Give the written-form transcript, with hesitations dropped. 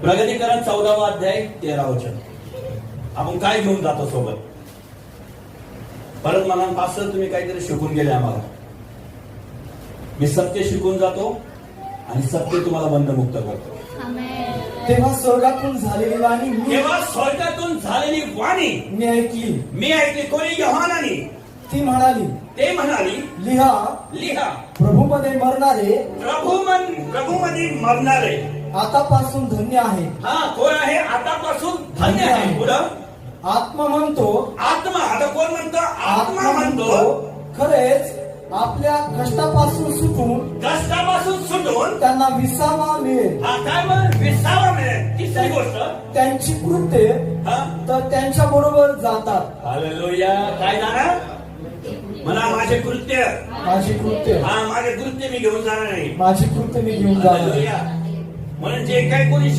प्रगतीकरण 14वा अध्याय 13 वचन. आपण काय घेऊन जातो सोबत? परत मला पास्टर तुम्ही काहीतरी शिकून गेले आम्हाला. मी सत्य शिकून जातो आणि सत्य तुम्हाला बंधमुक्त करतो. तेव्हा स्वर्गातून झालेली वाणी मी ऐकली. कोणी? योहानाने. ती म्हणाली, ते म्हणाली, लिहा प्रभूमध्ये मरणारे आतापासून धन्य आहे. कोण आहे? आतापासून धन्य आहे. पुढं आत्मा म्हणतो. आता कोण म्हणतो? आत्मा म्हणतो खरेच आपल्या कष्टापासून सुटून त्यांना विसावा मिळेल. काय मग? विसावा मिळेल. तिसरी गोष्ट, त्यांची कृत्ये तर त्यांच्या बरोबर जातात. हालेलुया. काय जाणार? मला माझे कृत्य मी घेऊन जाणार नाही. माझी कृत्य मी घेऊन जाणार. म्हणून जे काय कोणी